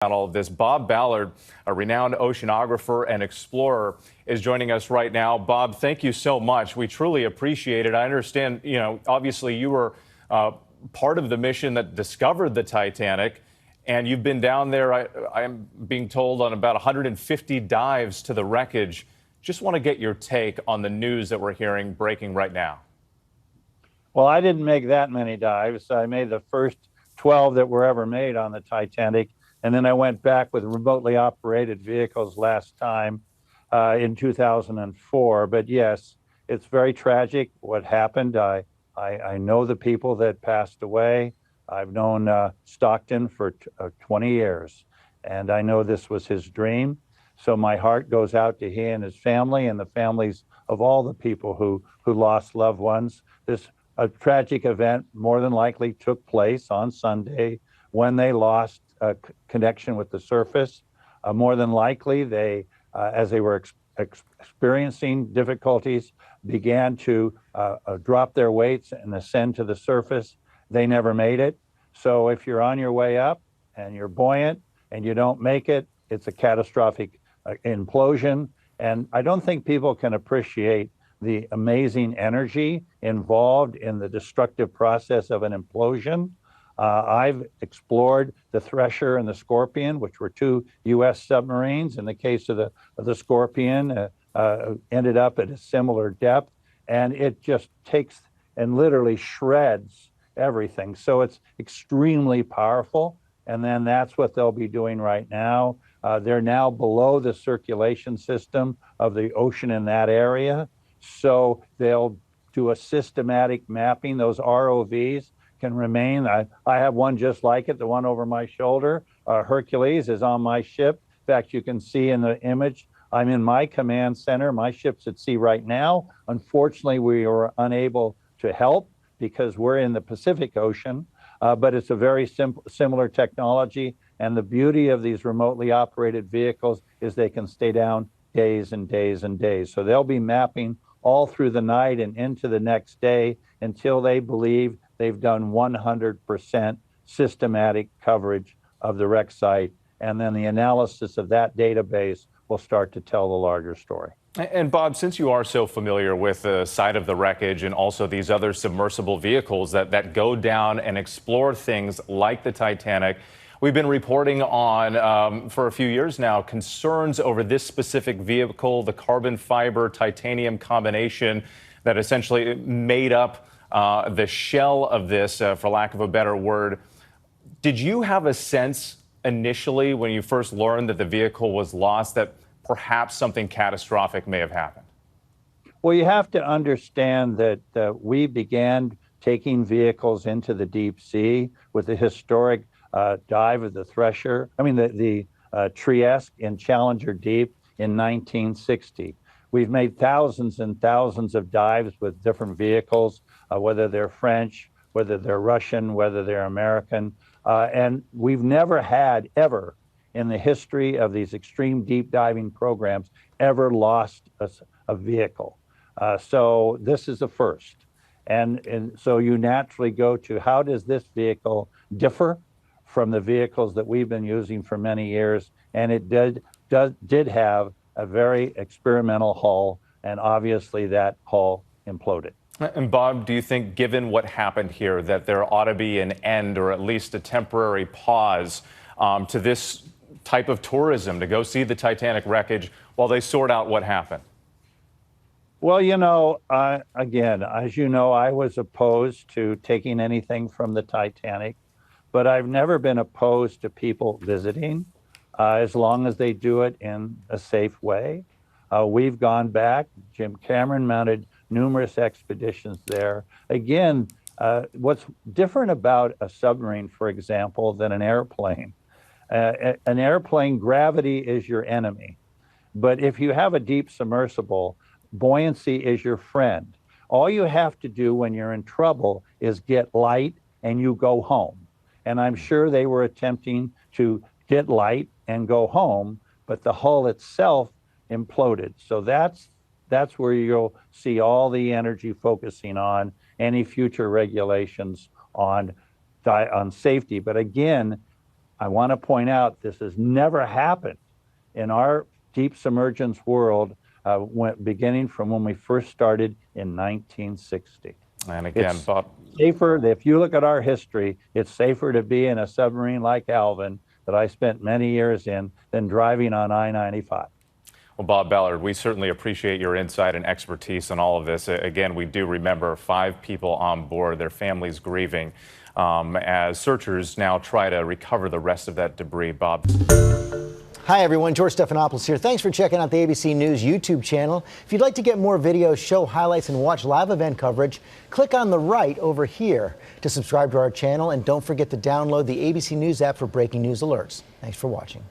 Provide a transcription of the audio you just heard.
About all of this. Bob Ballard, a renowned oceanographer and explorer, is joining us right now. Bob, thank you so much. We truly appreciate it. I understand, obviously you were part of the mission that discovered the Titanic, and you've been down there, I'm being told, on about 150 dives to the wreckage. Just want to get your take on the news that we're hearing breaking right now. Well, I didn't make that many dives. I made the first 12 that were ever made on the Titanic. And then I went back with remotely operated vehicles last time in 2004. But yes, it's very tragic what happened. I know the people that passed away. I've known Stockton for 20 years, and I know this was his dream. So my heart goes out to he and his family and the families of all the people who lost loved ones. This tragic event more than likely took place on Sunday when they lost connection with the surface. More than likely, they, as they were experiencing difficulties, began to drop their weights and ascend to the surface. They never made it. So if you're on your way up and you're buoyant and you don't make it, it's a catastrophic implosion. And I don't think people can appreciate the amazing energy involved in the destructive process of an implosion. I've explored the Thresher and the Scorpion, which were two U.S. submarines. In the case of the Scorpion, ended up at a similar depth, and it just takes and literally shreds everything. So it's extremely powerful, and then that's what they'll be doing right now. They're now below the circulation system of the ocean in that area, so they'll do a systematic mapping. Those ROVs can remain. I have one just like it, the one over my shoulder. Hercules is on my ship. In fact, you can see in the image, I'm in my command center. My ship's at sea right now. Unfortunately, we were unable to help because we're in the Pacific Ocean, but it's a very similar technology. And the beauty of these remotely operated vehicles is they can stay down days and days and days. So they'll be mapping all through the night and into the next day until they believe they've done 100% systematic coverage of the wreck site. And then the analysis of that database will start to tell the larger story. And Bob, since you are so familiar with the site of the wreckage and also these other submersible vehicles that go down and explore things like the Titanic, we've been reporting on, for a few years now, concerns over this specific vehicle, the carbon fiber titanium combination that essentially made up the shell of this, for lack of a better word. Did you have a sense initially when you first learned that the vehicle was lost that perhaps something catastrophic may have happened? Well, you have to understand that we began taking vehicles into the deep sea with the historic dive of the Thresher, the Trieste in Challenger Deep in 1960. We've made thousands and thousands of dives with different vehicles, whether they're French, whether they're Russian, whether they're American. And we've never had, ever, in the history of these extreme deep diving programs, ever lost a vehicle. So this is the first. And so you naturally go to, how does this vehicle differ from the vehicles that we've been using for many years? And it did have a very experimental hull, and obviously that hull imploded. And Bob, do you think, given what happened here, that there ought to be an end or at least a temporary pause to this type of tourism to go see the Titanic wreckage while they sort out what happened? Well, again, as you know, I was opposed to taking anything from the Titanic, but I've never been opposed to people visiting as long as they do it in a safe way. We've gone back. Jim Cameron mounted numerous expeditions there. Again, what's different about a submarine, for example, than an airplane? An airplane, gravity is your enemy. But if you have a deep submersible, buoyancy is your friend. All you have to do when you're in trouble is get light and you go home. And I'm sure they were attempting to get light and go home, but the hull itself imploded. So that's where you'll see all the energy focusing on any future regulations on safety. But again, I want to point out this has never happened in our deep submergence world, beginning from when we first started in 1960. And again, It's Bob, safer, if you look at our history, it's safer to be in a submarine like Alvin that I spent many years in than driving on I-95. well, Bob Ballard, we certainly appreciate your insight and expertise on all of this. Again, we do remember 5 people on board, their families grieving, as searchers now try to recover the rest of that debris. Bob. Hi, everyone. George Stephanopoulos here. Thanks for checking out the ABC News YouTube channel. If you'd like to get more videos, show highlights, and watch live event coverage, click on the right over here to subscribe to our channel. And don't forget to download the ABC News app for breaking news alerts. Thanks for watching.